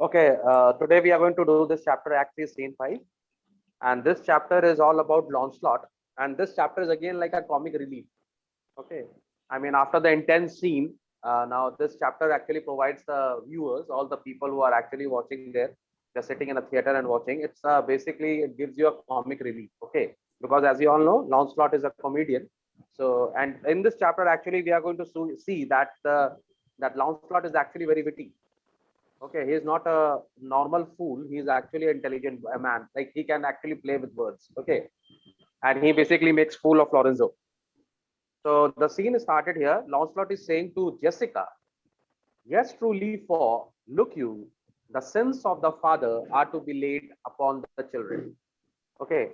Okay, today we are going to do this chapter, Act 3, Scene 5. And this chapter is all about Launcelot. And this chapter is again like a comic relief. Okay. I mean, after the intense scene, now this chapter actually provides the viewers, all the people who are actually watching there, they're sitting in a theater and watching. It's basically, it gives you a comic relief. Okay. Because as you all know, Launcelot is a comedian. So, and in this chapter, actually, we are going to see that that Launcelot is actually very witty. Okay, he's not a normal fool. He's actually an intelligent man. Like he can actually play with words. Okay, and he basically makes fool of Lorenzo. So the scene started here. Lancelot is saying to Jessica, "Yes, truly, for look you, the sins of the father are to be laid upon the children." Okay.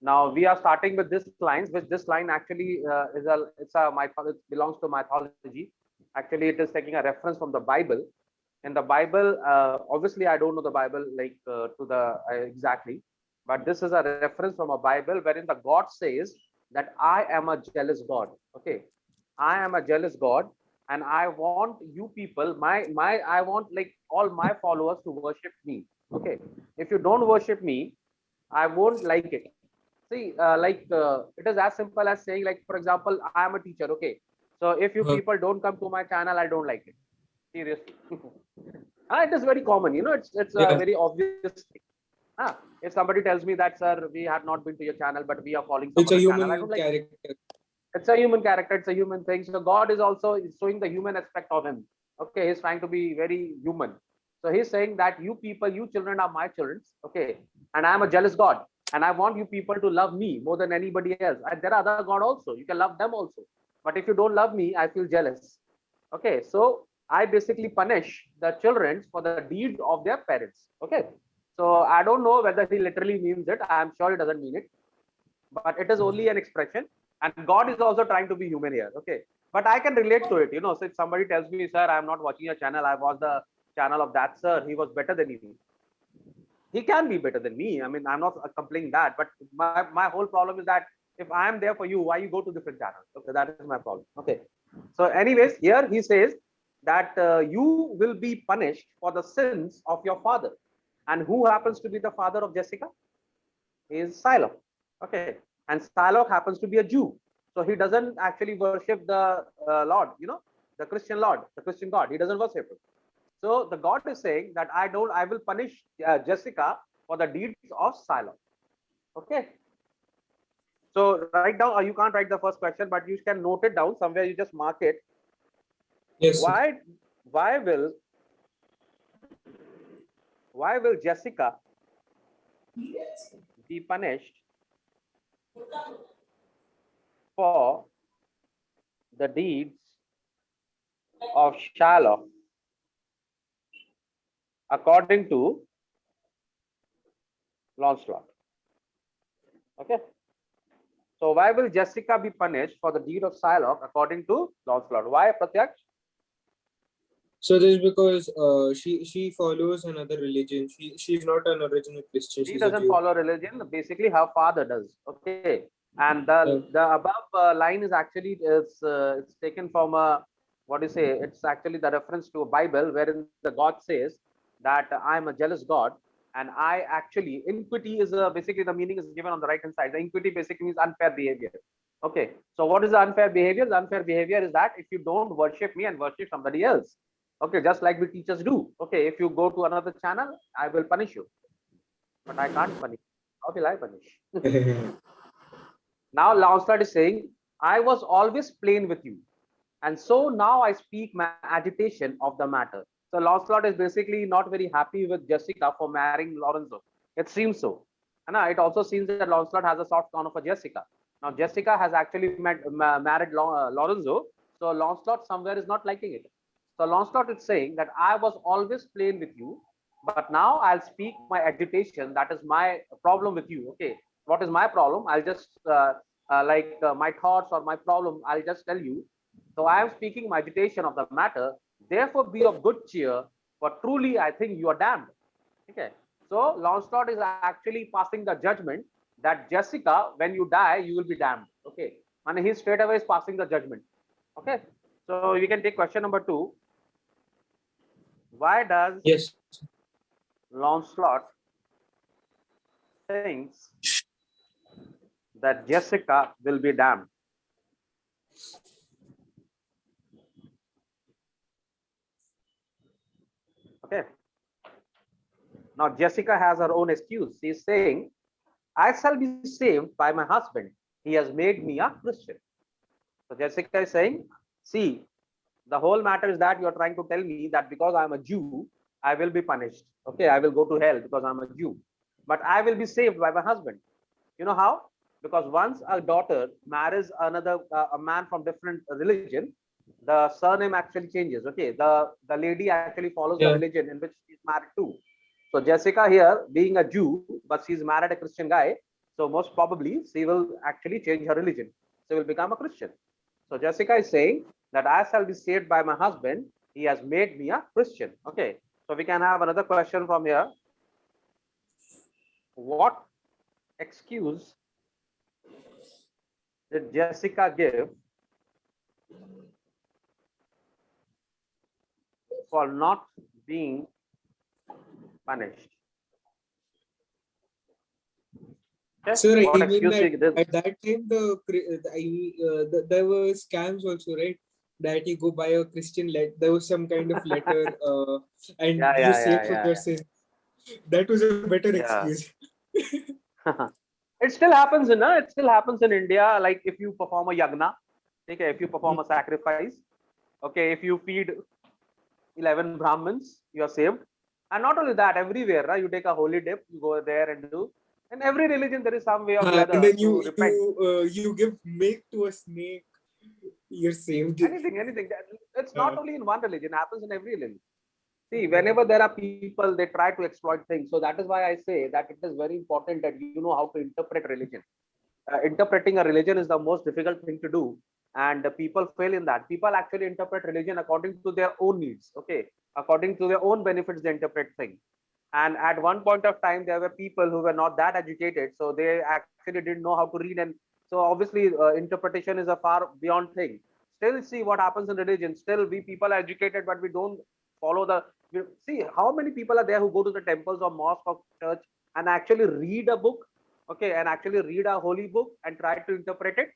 Now we are starting with this lines, which this line actually it belongs to mythology. Actually, it is taking a reference from the Bible. In the Bible, obviously, I don't know the Bible like to the exactly, but this is a reference from a Bible wherein the God says that I am a jealous God. Okay, I am a jealous God, and I want you people, I want like all my followers to worship me. Okay, if you don't worship me, I won't like it. See, it is as simple as saying, like, for example, I am a teacher. Okay, so if you Uh, people don't come to my channel, I don't like it. Seriously. It is very common, it's a yeah, very obvious thing. If somebody tells me that, sir, we have not been to your channel, but we are following some it's other a channel, I don't human like it. character. It's a human character, it's a human thing. So God is also showing the human aspect of him. Okay, he's trying to be very human. So he's saying that you people, you children are my children. Okay, and I am a jealous God, and I want you people to love me more than anybody else. And there are other God also, you can love them also, but if you don't love me, I feel jealous. Okay, so I basically punish the children for the deeds of their parents. Okay, so I don't know whether he literally means it. I am sure he doesn't mean it, but it is only an expression. And God is also trying to be human here. Okay, but I can relate to it. So if somebody tells me, sir, I am not watching your channel, I watched the channel of that sir, he was better than you. He can be better than me. I mean, I'm not complaining that, but my whole problem is that if I am there for you, why you go to different channels? Okay, that is my problem. Okay, so anyways, here he says that you will be punished for the sins of your father. And who happens to be the father of Jessica? Is Shylock. Okay, and Shylock happens to be a Jew, so he doesn't actually worship the Lord, the Christian Lord, the Christian God. He doesn't worship him. So the God is saying that I will punish Jessica for the deeds of Shylock. Okay, so write down. You can't write the first question, but you can note it down somewhere. You just mark it. Yes, yes. Why? Why will? Why will Jessica be punished for the deeds of Shylock according to Lancelot? Okay. So why will Jessica be punished for the deed of Shylock according to Lancelot? Why, Pratyaksh? So this is because she follows another religion. She's not an original Christian. She She's a doesn't Jew. follow religion. Basically, her father does. Okay, and Uh, the above line is actually it's taken from a, what do you say? It's actually the reference to a Bible wherein the God says that I am a jealous God, and I actually, iniquity is basically, the meaning is given on the right hand side. The iniquity basically means unfair behavior. Okay, so what is the unfair behavior? The unfair behavior is that if you don't worship me and worship somebody else, okay, just like we teachers do. Okay, if you go to another channel, I will punish you, but I can't punish. How will I punish? Now Lancelot is saying, I was always plain with you, and so now I speak my agitation of the matter. So Lancelot is basically not very happy with Jessica for marrying Lorenzo. It seems so. And it also seems that Lancelot has a soft corner for Jessica. Now Jessica has actually married Lorenzo, so Lancelot somewhere is not liking it. So Lancelot is saying that I was always plain with you, but now I'll speak my agitation. That is my problem with you. Okay, what is my problem? I'll just my thoughts or my problem. I'll just tell you. So I am speaking my agitation of the matter. Therefore, be of good cheer, for truly I think you are damned. Okay. So Lancelot is actually passing the judgment that Jessica, when you die, you will be damned. Okay. And he straight away is passing the judgment. Okay. So we can take question number 2. Why does yes. Lancelot thinks that Jessica will be damned. Okay. Now Jessica has her own excuse. She's saying, I shall be saved by my husband. He has made me a Christian. So Jessica is saying, see, the whole matter is that you're trying to tell me that because I'm a Jew, I will be punished. Okay, I will go to hell because I'm a Jew. But I will be saved by my husband. You know how? Because once a daughter marries another a man from different religion, the surname actually changes. Okay, the lady actually follows the Yeah. religion in which she's married to. So Jessica here, being a Jew, but she's married a Christian guy, so most probably she will actually change her religion. She will become a Christian. So Jessica is saying that I shall be saved by my husband. He has made me a Christian. Okay. So we can have another question from here. What excuse did Jessica give for not being punished? Okay. So What even excuse she that did? at that time there were scams also, right? That you go buy a Christian there was some kind of letter and Yeah, you yeah, save yeah, from yeah, your sins. That was a better yeah. excuse. It still happens in it still happens in India. Like if you perform a yagna, okay, if you perform a sacrifice, okay, if you feed 11 Brahmins, you are saved. And not only that, everywhere, right? You take a holy dip, you go there and do. In every religion, there is some way or the And other then to repent. you give milk to a snake, you're saved. Anything. It's not only in one religion, it happens in every religion. See, whenever there are people, they try to exploit things. So that is why I say that it is very important that you know how to interpret religion. Interpreting a religion is the most difficult thing to do, and people fail in that. People actually interpret religion according to their own needs. Okay, according to their own benefits, they interpret things. And at one point of time, there were people who were not that educated, so they actually didn't know how to read. And so obviously interpretation is a far beyond thing. Still, see what happens in religion. Still, we people are educated, but we don't follow the see how many people are there who go to the temples or mosque or church and actually read a book, okay, and actually read a holy book and try to interpret it.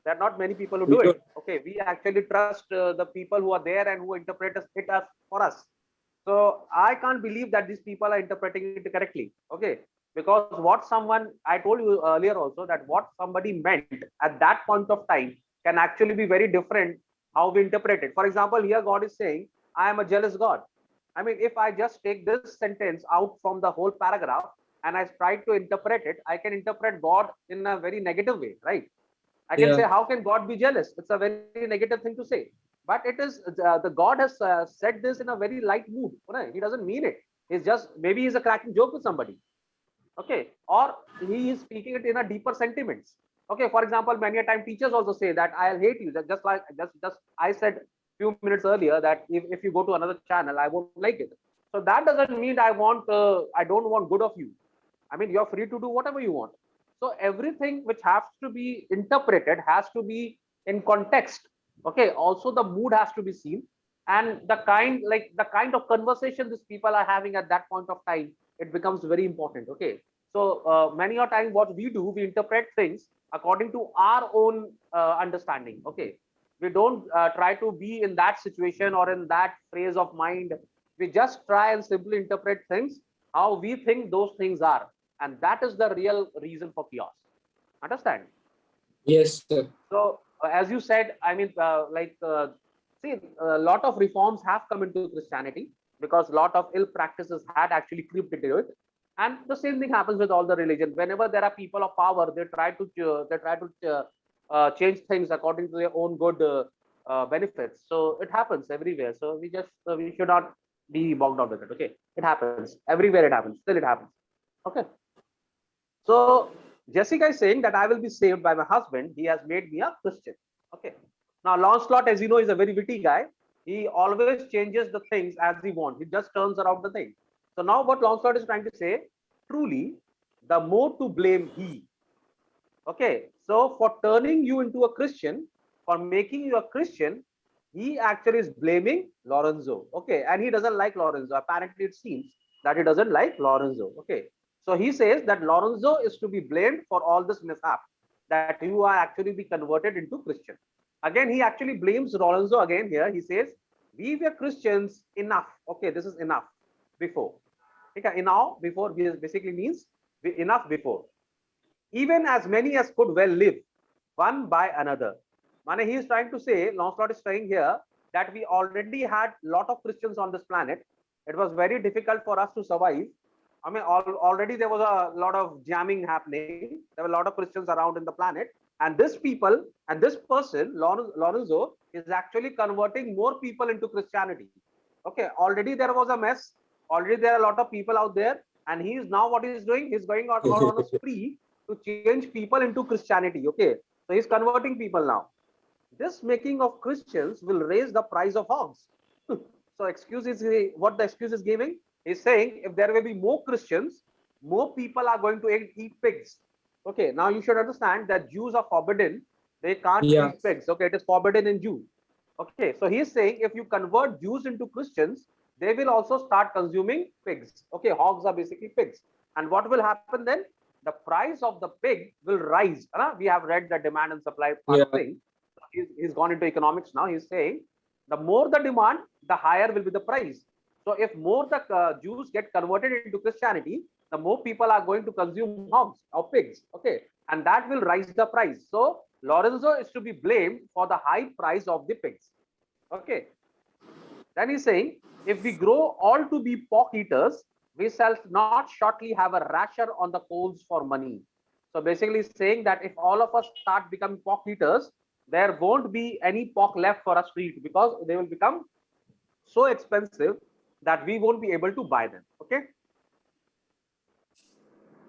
There are not many people who We do it. don't. Okay, we actually trust the people who are there and who interpret it as for us. So I can't believe that these people are interpreting it correctly. Okay, because what someone, I told you earlier also that what somebody meant at that point of time can actually be very different how we interpret it. For example, here God is saying, I am a jealous God. I mean, if I just take this sentence out from the whole paragraph and I try to interpret it, I can interpret God in a very negative way, right? I can say, Yeah. how can God be jealous? It's a very negative thing to say. But it is the God has said this in a very light mood. Right? He doesn't mean it. He's just maybe he's a cracking joke with somebody. Okay, or he is speaking it in a deeper sentiments. Okay, for example, many a time teachers also say that I'll hate you. Just like just I said few minutes earlier that if you go to another channel, I won't like it. So that doesn't mean I don't want good of you. I mean, you're free to do whatever you want. So everything which has to be interpreted has to be in context. Okay. Also, the mood has to be seen, and the kind of conversation these people are having at that point of time. It becomes very important. Okay. So many a time, what we do, we interpret things according to our own understanding. Okay. We don't try to be in that situation or in that phase of mind. We just try and simply interpret things how we think those things are, and that is the real reason for chaos. Understand? Yes, sir. So as you said, I mean, see, a lot of reforms have come into Christianity because a lot of ill practices had actually creeped into it. And the same thing happens with all the religion. Whenever there are people of power, they try to change things according to their own good benefits. So it happens everywhere. So we should not be bogged down with it. Okay, it happens everywhere. It happens. Still, it happens. Okay. So Jessica is saying that I will be saved by my husband. He has made me a Christian. Okay. Now Lancelot, as you know, is a very witty guy. He always changes the things as he wants. He just turns around the thing. So now what Lancelot is trying to say, truly, the more to blame he. Okay. So for turning you into a Christian, for making you a Christian, he actually is blaming Lorenzo. Okay. And he doesn't like Lorenzo. Apparently, it seems that he doesn't like Lorenzo. Okay. So he says that Lorenzo is to be blamed for all this mishap, that you are actually be converted into Christian. Again, he actually blames Lorenzo again here. He says, we were Christians enough. Okay, this is enough before. Okay, enough before basically means enough before. Even as many as could well live, one by another. Mane, he is trying to say, Lancelot is saying here that we already had a lot of Christians on this planet. It was very difficult for us to survive. I mean, already there was a lot of jamming happening. There were a lot of Christians around in the planet. And this people and this person, Lorenzo, is actually converting more people into Christianity. Okay, already there was a mess. Already there are a lot of people out there. And he is now what he's doing? He's going out on a spree to change people into Christianity. Okay, so he's converting people now. This making of Christians will raise the price of hogs. So excuse is what the excuse is giving. He's saying if there will be more Christians, more people are going to eat pigs. Okay, now you should understand that Jews are forbidden. They can't eat pigs. Okay, it is forbidden in Jew. Okay, so he's saying if you convert Jews into Christians, they will also start consuming pigs. Okay, hogs are basically pigs. And what will happen then? The price of the pig will rise. We have read the demand and supply part of thing. He's gone into economics now. He's saying the more the demand, the higher will be the price. So if more the Jews get converted into Christianity, the more people are going to consume hogs or pigs. Okay, and that will rise the price. So Lorenzo is to be blamed for the high price of the pigs. Okay. Then he's saying, if we grow all to be pork eaters, we shall not shortly have a rasher on the coals for money. So basically saying that if all of us start becoming pork eaters, there won't be any pork left for us to eat because they will become so expensive that we won't be able to buy them. Okay.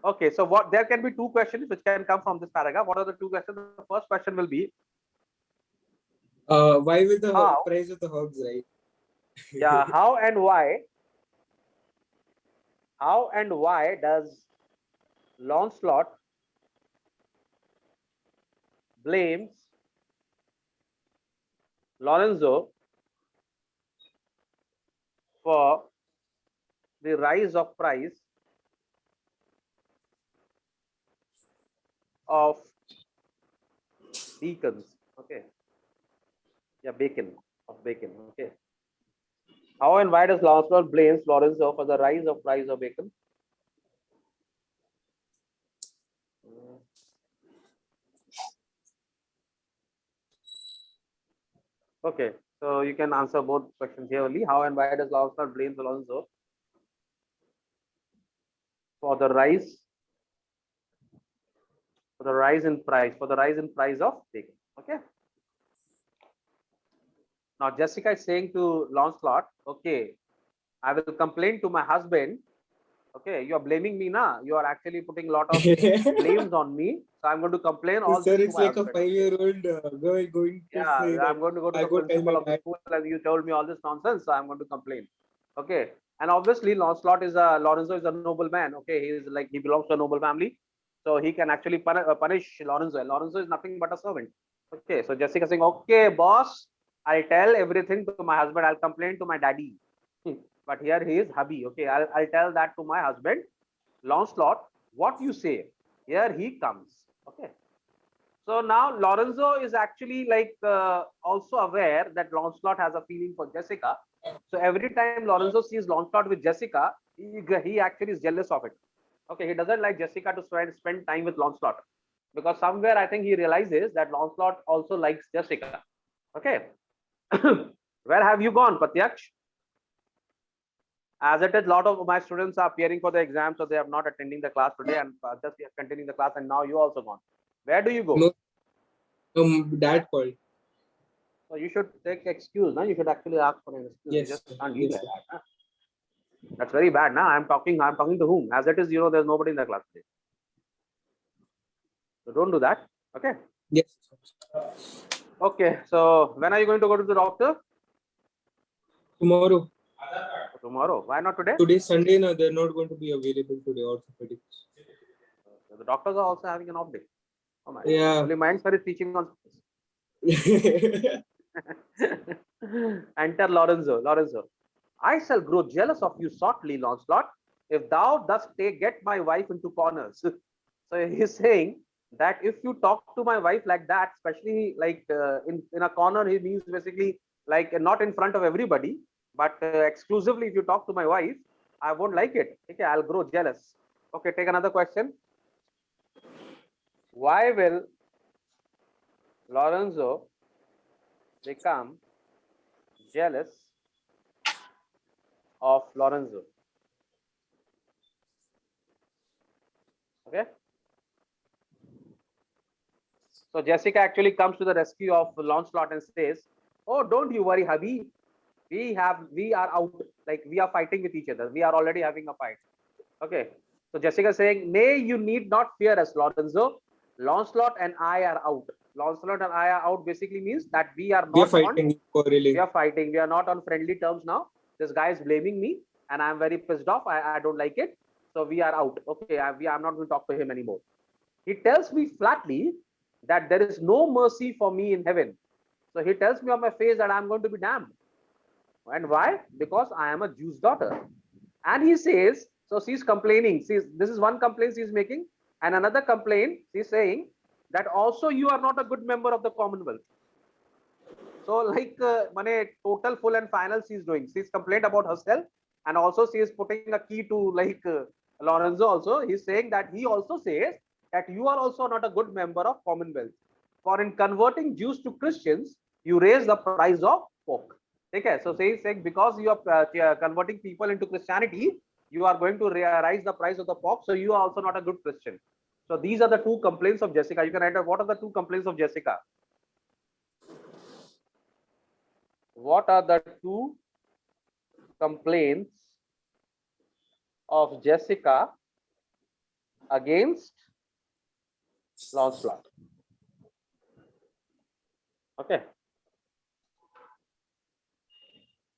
Okay, so what there can be two questions which can come from this paragraph. What are the two questions? The first question will be, why will the price of the hogs rise? Yeah, how and why does Lancelot blames Lorenzo for the rise of price of beacons? Okay, yeah, bacon. Okay, how and why does Lancelot blames Lorenzo for the rise of price of bacon? Okay, so you can answer both questions here only. How and why does Lancelot blames Lorenzo for the rise in price of bacon? Okay. Now Jessica is saying to Lancelot, okay, I will complain to my husband. Okay, you are blaming me now. You are actually putting a lot of blames on me. So I'm going to complain all Sir, this it's to my like husband. a 5-year-old girl going to say I'm going to go to the principal of the school and you told me all this nonsense. So I'm going to complain. Okay. And obviously Lorenzo is a noble man. Okay. He belongs to a noble family. So he can actually punish Lorenzo. And Lorenzo is nothing but a servant. Okay. So Jessica saying, okay, boss, I'll tell everything to my husband. I'll complain to my daddy. But here he is hubby. Okay. I'll tell that to my husband. Lancelot, what you say? Here he comes. Okay. So now Lorenzo is actually also aware that Lancelot has a feeling for Jessica. So every time Lorenzo sees Lancelot with Jessica, he actually is jealous of it. Okay, he doesn't like Jessica to spend time with Lancelot because somewhere I think he realizes that Lancelot also likes Jessica. Okay, where have you gone, Pratyaksh? As it is, a lot of my students are appearing for the exam, so they are not attending the class today and just continuing the class. And now you also gone. Where do you go? No, dad called. So you should take excuse. You should actually ask for an excuse. Yes, you just can't leave like that. That's very bad. I'm talking to whom? As it is, there's nobody in the class today. So don't do that. Okay. Yes. Okay. So when are you going to go to the doctor? Tomorrow. Tomorrow. Why not today? Today Sunday. No, they're not going to be available today. Orthopedics. The doctors are also having an off day. Oh my. Yeah. Only my sir is teaching on. Enter Lorenzo. I shall grow jealous of you shortly, Lancelot. if thou dost get my wife into corners. So he's saying that if you talk to my wife like that, especially like in a corner, he means basically like not in front of everybody, but exclusively if you talk to my wife, I won't like it. Okay, I'll grow jealous. Okay, take another question. Why will Lorenzo become jealous of Lorenzo? Okay. So Jessica actually comes to the rescue of Lancelot and says, "Oh, don't you worry, hubby. We are out. Like we are fighting with each other. We are already having a fight." Okay. So Jessica saying, "Nay, you need not fear us, Lorenzo. Lancelot and I are out. Lancelot and I are out basically means that we are We are not on. fighting for We really. are fighting. We are not on friendly terms now. This guy is blaming me, and I'm very pissed off. I don't like it. So we are out. Okay. I'm not going to talk to him anymore." He tells me flatly that there is no mercy for me in heaven. So he tells me on my face that I'm going to be damned. And why? Because I am a Jew's daughter. And he says, so she's complaining. This is one complaint she's making. And another complaint, she's saying that also you are not a good member of the Commonwealth. So like, total full and final she's doing. She's complained about herself. And also she is putting a key to like Lorenzo also. He's saying that he also says that you are also not a good member of Commonwealth. For in converting Jews to Christians, you raise the price of pork. Okay, so he's saying because you are converting people into Christianity, you are going to raise the price of the pork. So you are also not a good Christian. So these are the two complaints of Jessica. You can write out what are the two complaints of Jessica. What are the two complaints of Jessica against Lancelot? Okay.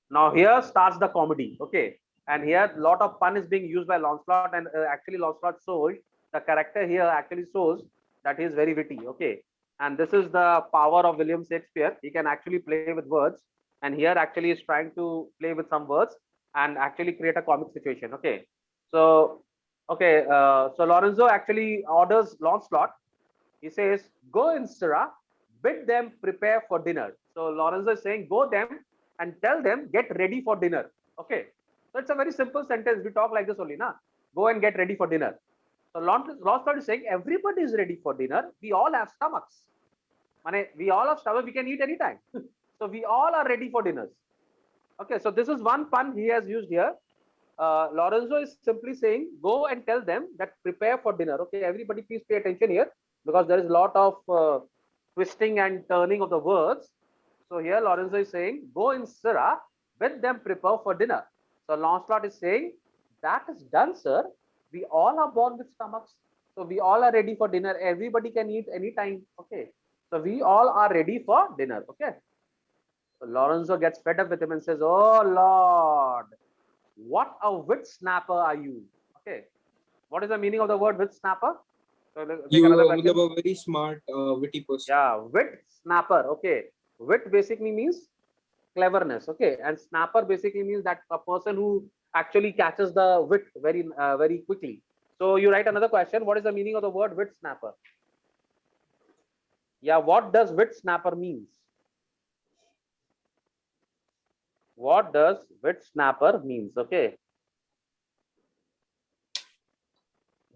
Now here starts the comedy. Okay. And here a lot of pun is being used by Lancelot, and actually Lancelot shows the character here actually shows that he is very witty. Okay. And this is the power of William Shakespeare. He can actually play with words, and here actually is trying to play with some words and actually create a comic situation. Okay. So okay, so Lorenzo actually orders Lancelot. He says, "Go in, Sirrah, bid them prepare for dinner." So Lorenzo is saying, "Go them and tell them get ready for dinner." Okay. So it's a very simple sentence. We talk like this only, na? Go and get ready for dinner. So Lancelot is saying, everybody is ready for dinner. We all have stomachs. We all have stomach. We can eat anytime. So we all are ready for dinners. Okay. So this is one pun he has used here. Lorenzo is simply saying, go and tell them that prepare for dinner. Okay, everybody please pay attention here because there is a lot of twisting and turning of the words. So here Lorenzo is saying, go in Sirrah, bid them prepare for dinner. So Lancelot is saying, that is done, sir. We all are born with stomachs. So we all are ready for dinner. Everybody can eat anytime. Okay. So we all are ready for dinner. Okay. So Lorenzo gets fed up with him and says, oh Lord, what a wit snapper are you? Okay. What is the meaning of the word wit snapper? So let's take You another are question. a very smart, witty person. Yeah, wit snapper. Okay. Wit basically means cleverness. Okay. And snapper basically means that a person who actually catches the wit very quickly. So you write another question. What is the meaning of the word wit snapper? Yeah, what does wit snapper means? What does wit snapper means? Okay.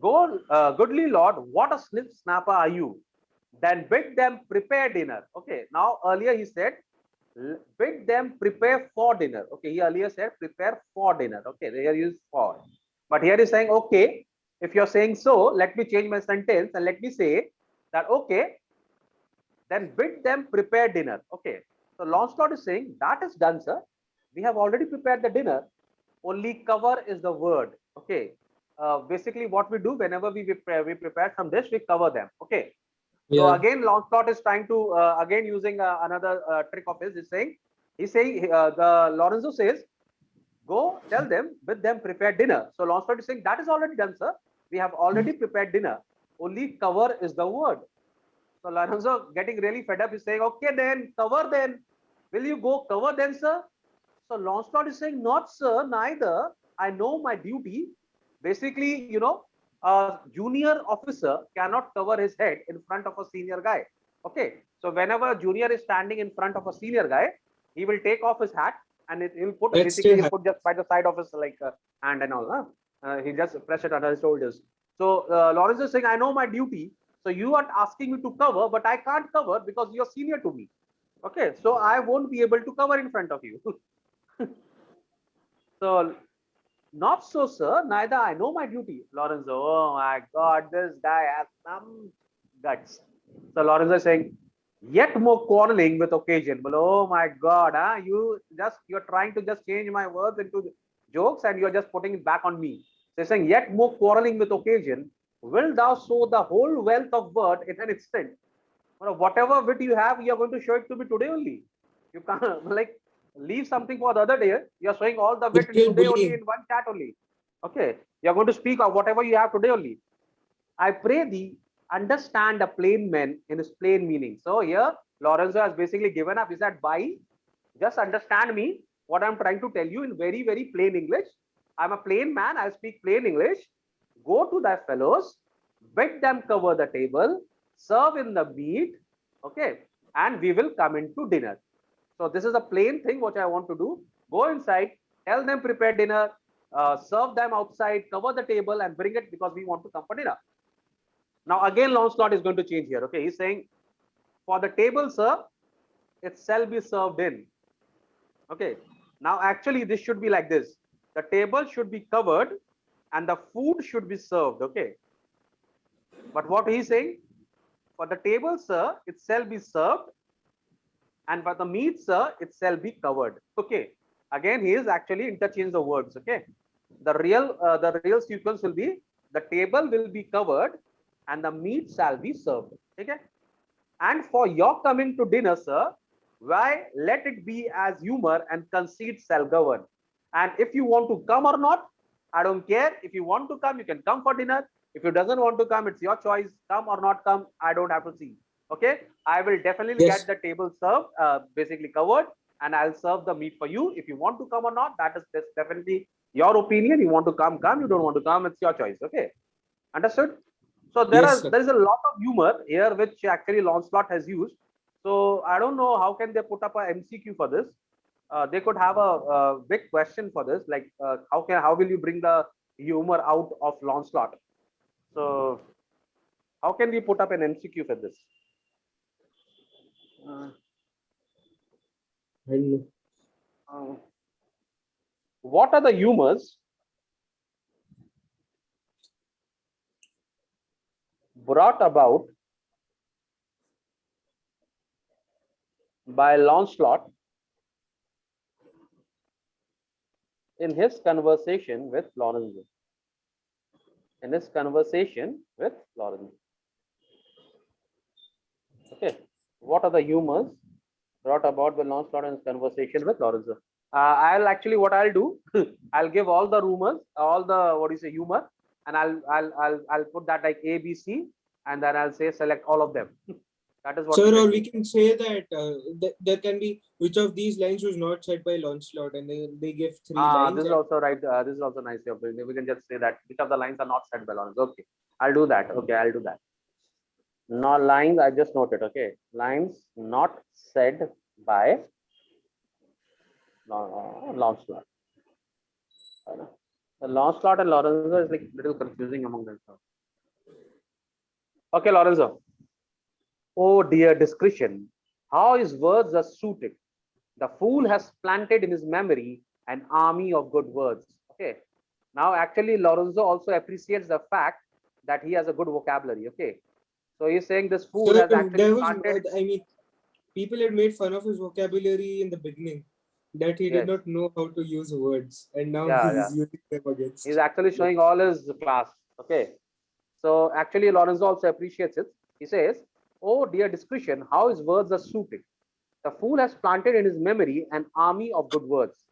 Go, goodly Lord, what a snip snapper are you? Then bid them prepare dinner. Okay, now earlier he said, bid them prepare for dinner. Okay, he earlier said prepare for dinner. Okay, here he is for. But here he's saying, okay, if you're saying so, let me change my sentence and let me say that, okay, then bid them prepare dinner. Okay, so Lancelot is saying, that is done, sir. We have already prepared the dinner. Only cover is the word. Okay, basically what we do whenever we prepare some dish, we cover them. Okay. So Yeah. again, Lancelot is trying to again using another trick of his. He's saying the Lorenzo says, go tell them with them prepare dinner. So Lancelot is saying that is already done, sir. We have already prepared dinner. Only cover is the word. So Lorenzo getting really fed up is saying, okay then cover then. Will you go cover then, sir? So Lancelot is saying, not sir, neither. I know my duty. Basically, a junior officer cannot cover his head in front of a senior guy. Okay, so whenever a junior is standing in front of a senior guy, he will take off his hat and he'll put That basically still he'll happens. put just by the side of his like hand and all. Huh? He just press it under his shoulders. So Lawrence is saying, I know my duty. So you are asking me to cover, but I can't cover because you're senior to me. Okay, so I won't be able to cover in front of you. So not so, sir. Neither I know my duty. Lorenzo, oh my God, this guy has some guts. So Lorenzo is saying, yet more quarreling with occasion. But oh my God, huh? You're trying to just change my words into jokes and you're just putting it back on me. So he's saying, yet more quarreling with occasion, will thou sow the whole wealth of word in an instant? Whatever wit you have, you're going to show it to me today only. You can't like leave something for the other day. You're showing all the wit in Virtual today only bullying. in one chat only. Okay, you're going to speak of whatever you have today only. I pray thee understand a plain man in his plain meaning. So here Lorenzo has basically given up. He said, "Bye, just understand me. What I'm trying to tell you in very very plain English. I'm a plain man. I speak plain English. Go to thy fellows, bid them cover the table, serve in the meat, okay, and we will come into dinner." So this is a plain thing which I want to do. Go inside, tell them prepare dinner, serve them outside, cover the table and bring it because we want to come for dinner. Now again, Launcelot is going to change here. Okay, he's saying, for the table, sir, it shall be served in. Okay, now actually this should be like this. The table should be covered and the food should be served. Okay, but what he's saying, for the table, sir, it shall be served, and for the meat, sir, it shall be covered. Okay, again he is actually interchanged the words. Okay, the real sequence will be, the table will be covered and the meat shall be served. Okay, and for your coming to dinner, sir, why let it be as humor and conceit shall govern. And if you want to come or not, I don't care. If you want to come, you can come for dinner. If you doesn't want to come, it's your choice. Come or not come, I don't have to see. Okay, I will definitely get Yes. the table served, basically covered, and I'll serve the meat for you. If you want to come or not, that's definitely your opinion. You want to come, come. You don't want to come, it's your choice. Okay, understood? So Yes, sir. there is a lot of humor here which actually Launcelot has used. So I don't know how can they put up a MCQ for this. They could have a big question for this, like how will you bring the humor out of Launcelot? So how can we put up an MCQ for this? Uh, I know. uh, what are the humors brought about by Launcelot in his conversation with Lorenzo? In his conversation with Lorenzo. Okay. What are the humors brought about by Launcelot in his conversation with Lorenzo? I'll actually, what I'll do, I'll give all the rumors, all the, what do you say, humor, and I'll put that like A, B, C, and then I'll say select all of them. That is what we Sir, or can we do. can say that there can be which of these lines was not said by Launcelot, and they give three lines. This is also right. This is also nice. We can just say that which of the lines are not said by Lorenzo. Okay, I'll do that. Okay, I'll do that. Not lines, I just noted. Okay, lines not said by Launcelot. The Launcelot and Lorenzo is like little confusing among themselves. Okay, Lorenzo. Oh dear discretion, how his words are suited. The fool has planted in his memory an army of good words. Okay. Now, actually, Lorenzo also appreciates the fact that he has a good vocabulary. Okay. So he's saying this fool Sir, has actually there was, planted. I mean, people had made fun of his vocabulary in the beginning, that he did Yes. not know how to use words, and now Yeah. Yeah. he's using them He's against. actually showing all his class. Okay. So actually, Lorenzo also appreciates it. He says, oh dear discretion, how his words are suited. The fool has planted in his memory an army of good words.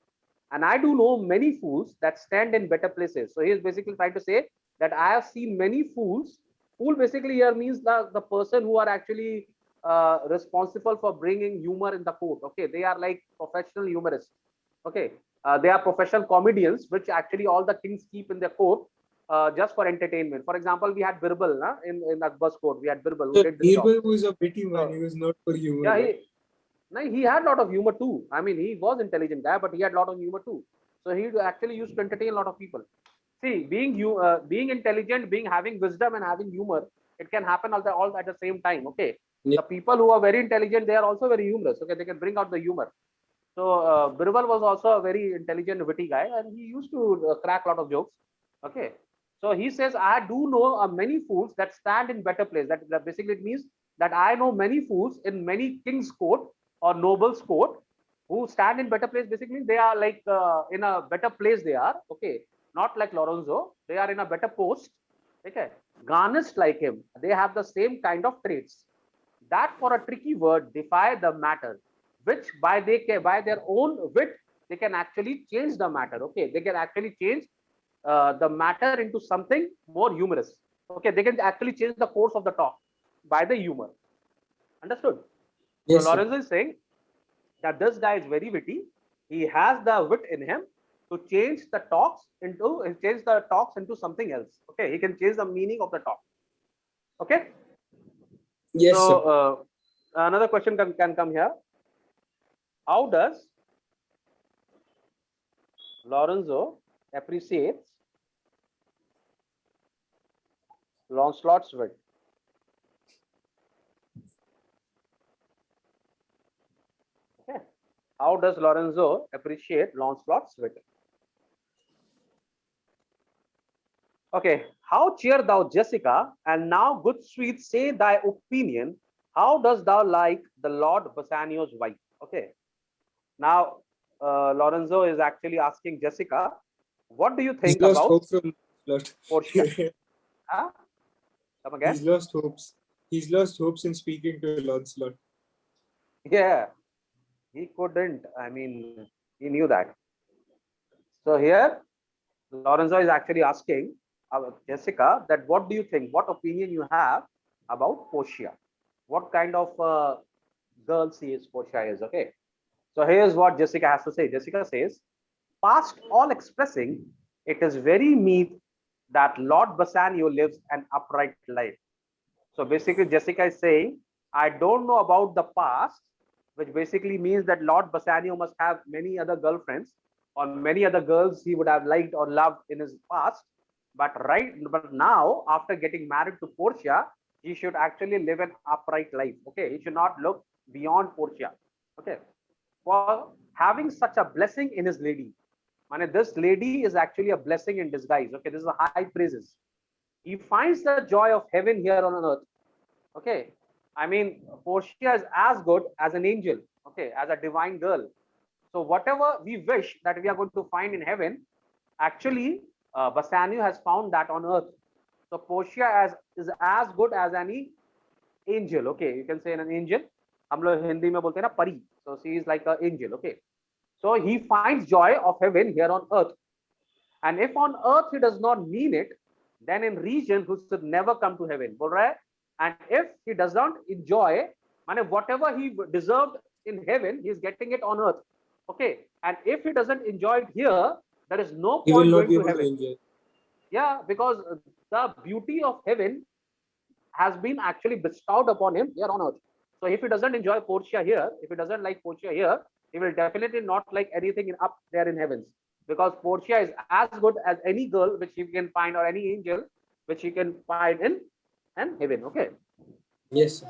And I do know many fools that stand in better places. So he is basically trying to say that I have seen many fools. Fool basically here means the person who are actually responsible for bringing humor in the court. Okay, they are like professional humorists. Okay, they are professional comedians, which actually all the kings keep in their court. just for entertainment. For example, we had Birbal in Akbar's court. We had Birbal who So did this job. Birbal was a witty man. So, He was not for humor. yeah, Right? he had a lot of humor too. I mean, he was intelligent guy, but he had a lot of humor too. So he actually used to entertain a lot of people. See, being intelligent, being having wisdom and having humor, it can happen all at the same time. Okay, Yeah. the people who are very intelligent, they are also very humorous. Okay, they can bring out the humor. So Birbal was also a very intelligent, witty guy, and he used to crack a lot of jokes. Okay, so he says, I do know many fools that stand in better place. That basically it means that I know many fools in many king's court or noble's court who stand in better place. Basically, they are like in a better place. They are okay, not like Lorenzo. They are in a better post. Okay, garnished like him. They have the same kind of traits that for a tricky word defy the matter, which by their own wit they can actually change the matter. Okay, they can actually change the matter into something more humorous. Okay, they can actually change the course of the talk by the humor. Understood? So Yes, sir. Lorenzo is saying that this guy is very witty. He has the wit in him to change the talks into something else. Okay, he can change the meaning of the talk. Okay. Yes, sir. So another question can come here. How does Lorenzo appreciates Lancelot's wit? Okay. How does Lorenzo appreciate Lancelot's wit? Okay. How cheer thou Jessica, and now good sweet say thy opinion. How does thou like the Lord Bassanio's wife? Okay. Now Lorenzo is actually asking Jessica, what do you He's think lost about hope from Lancelot. Portia? Huh? Come again? He's lost hopes. He's lost hopes in speaking to Lancelot. Yeah, he couldn't. I mean, he knew that. So here, Lorenzo is actually asking Jessica that what do you think? What opinion you have about Portia? What kind of girl she is? Portia is okay. So here's what Jessica has to say. Jessica says, "Past all expressing, it is very meet that Lord Bassanio lives an upright life." So basically, Jessica is saying, I don't know about the past, which basically means that Lord Bassanio must have many other girlfriends or many other girls he would have liked or loved in his past. But now, after getting married to Portia, he should actually live an upright life. Okay, he should not look beyond Portia. Okay, for having such a blessing in his lady. I this lady is actually a blessing in disguise. Okay, this is a high praises. He finds the joy of heaven here on earth. Okay, I mean, Portia is as good as an angel. Okay, as a divine girl. So whatever we wish that we are going to find in heaven, actually, Bassanio has found that on earth. So Portia is as good as any angel. Okay, you can say an angel. हम लोग हिंदी में बोलते हैं ना परी. So she is like an angel. Okay, so he finds joy of heaven here on earth. And if on earth he does not mean it, then in region who should never come to heaven. बोल रहा है. And if he does not enjoy, माने whatever he deserved in heaven, he is getting it on earth. Okay. And if he doesn't enjoy it here, there is no He will point not going be to able to heaven. enjoy. Yeah, because the beauty of heaven has been actually bestowed upon him here on earth. So if he doesn't enjoy Portia here, if he doesn't like Portia here, he will definitely not like anything in up there in heavens. Because Portia is as good as any girl which he can find or any angel which he can find in and heaven. Okay. Yes, sir.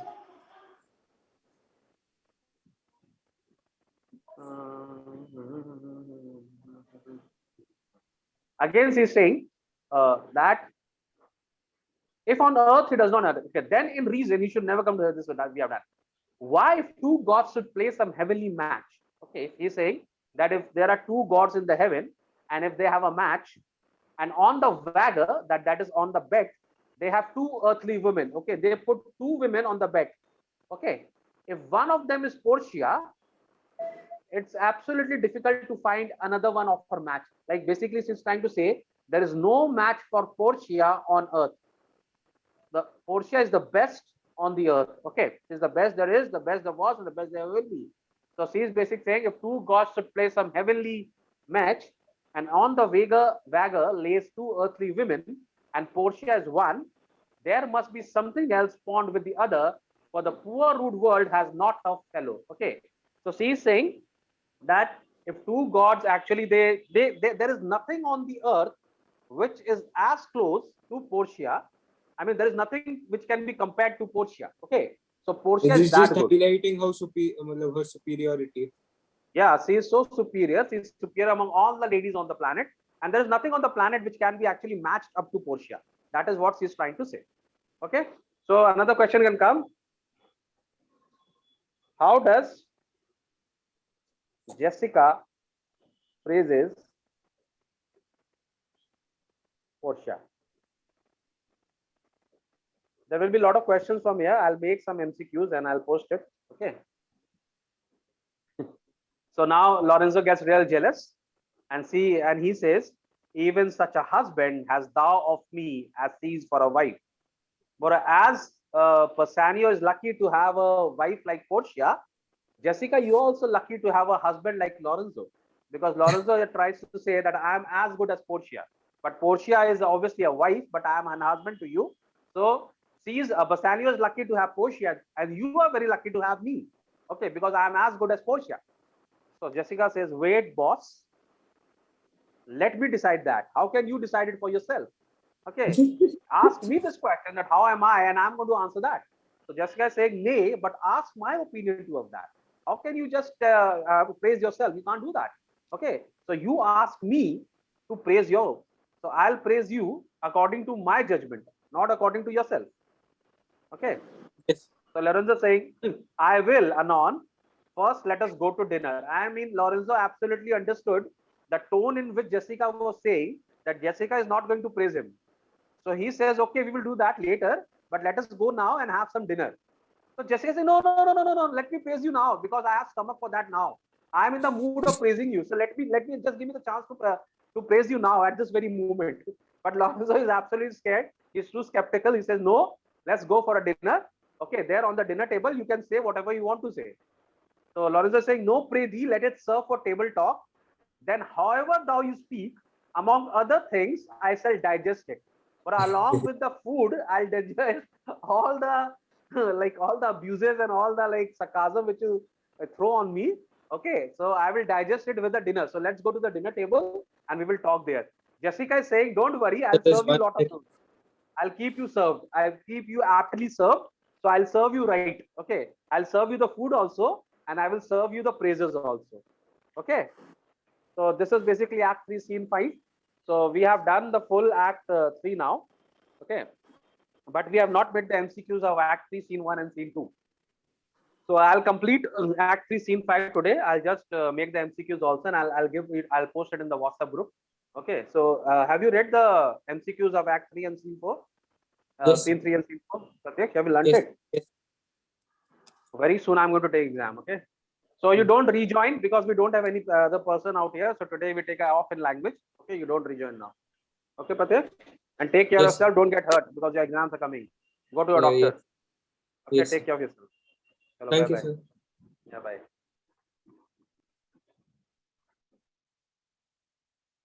Again, he's saying that if on earth he does not have it, okay, then in reason he should never come to this that we have done. Why if two gods should play some heavenly match? Okay, he's saying that if there are two gods in the heaven and if they have a match, and on the wagger that is on the bed, they have two earthly women. Okay, they put two women on the bed. Okay, if one of them is Portia, it's absolutely difficult to find another one of her match. Like basically, she's trying to say there is no match for Portia on earth. The Portia is the best on the earth. Okay, she's the best there is, the best there was, and the best there will be. So she is basically saying if two gods should play some heavenly match, and on the wagger lays two earthly women, and Portia is 1, there must be something else spawned with the other, for the poor rude world has not a fellow. Okay, so she is saying that if two gods actually there is nothing on the earth which is as close to Portia. I mean, there is nothing which can be compared to Portia. Okay, so Portia This is is just that good. highlighting how her superiority. Yeah, she is so superior. She is superior among all the ladies on the planet, and there is nothing on the planet which can be actually matched up to Portia. That is what she is trying to say. Okay, so another question can come. How does Jessica praises Portia? There will be a lot of questions from here. I'll make some MCQs and I'll post it. Okay. So now Lorenzo gets real jealous and he says, even such a husband has thou of me as sees for a wife. But as Bassanio is lucky to have a wife like Portia, Jessica, you're also lucky to have a husband like Lorenzo, because Lorenzo tries to say that I'm as good as Portia, but Portia is obviously a wife, but I'm an husband to you. So Bassanio is lucky to have Portia, and you are very lucky to have me. Okay, because I'm as good as Portia. So Jessica says, wait, boss, let me decide that. How can you decide it for yourself? Okay, ask me this question that how am I, and I'm going to answer that. So Jessica is saying, nay, but ask my opinion too of that. How can you just praise yourself? You can't do that. Okay, so you ask me to praise you. So I'll praise you according to my judgment, not according to yourself. Okay. Yes. So Lorenzo is saying, I will, anon. First, let us go to dinner. I mean, Lorenzo absolutely understood the tone in which Jessica was saying that Jessica is not going to praise him. So he says, okay, we will do that later, but let us go now and have some dinner. So Jessica says, no, let me praise you now, because I have stomach for that now. I'm in the mood of praising you. So let me just give me the chance to praise you now at this very moment. But Lorenzo is absolutely scared. He's too skeptical. He says, no, let's go for a dinner. Okay, there on the dinner table, you can say whatever you want to say. So Lorenzo is saying, no, pray thee, let it serve for table talk. Then however thou you speak, among other things, I shall digest it. But along with the food, I'll digest all the like all the abuses and all the like sarcasm which you throw on me. Okay, so I will digest it with the dinner. So let's go to the dinner table and we will talk there. Jessica is saying, don't worry, I'll That is serve you a one lot of thing. food. I'll keep you served. I'll keep you aptly served. So I'll serve you right. Okay, I'll serve you the food also, and I will serve you the praises also. Okay. So this is basically Act 3, Scene 5. So we have done the full Act 3 now. Okay. But we have not met the MCQs of Act 3, Scene 1 and Scene 2. So I'll complete Act 3, Scene 5 today. I'll just make the MCQs also, and I'll post it in the WhatsApp group. Okay. So have you read the MCQs of Act 3 and Scene 4? Yes. Scene 3 and Scene 4? Satyak, have you learned Yes. it? Yes. Very soon I'm going to take exam. Okay. So you don't rejoin because we don't have any other person out here. So today we take off in language. Okay, you don't rejoin now. Okay, Pratik? And take care of Yes. yourself. Don't get hurt because your exams are coming. Go to your Yeah, doctor. yes. Okay, Yes. take care of yourself. Hello, Thank you, bye-bye. sir. Yeah, bye.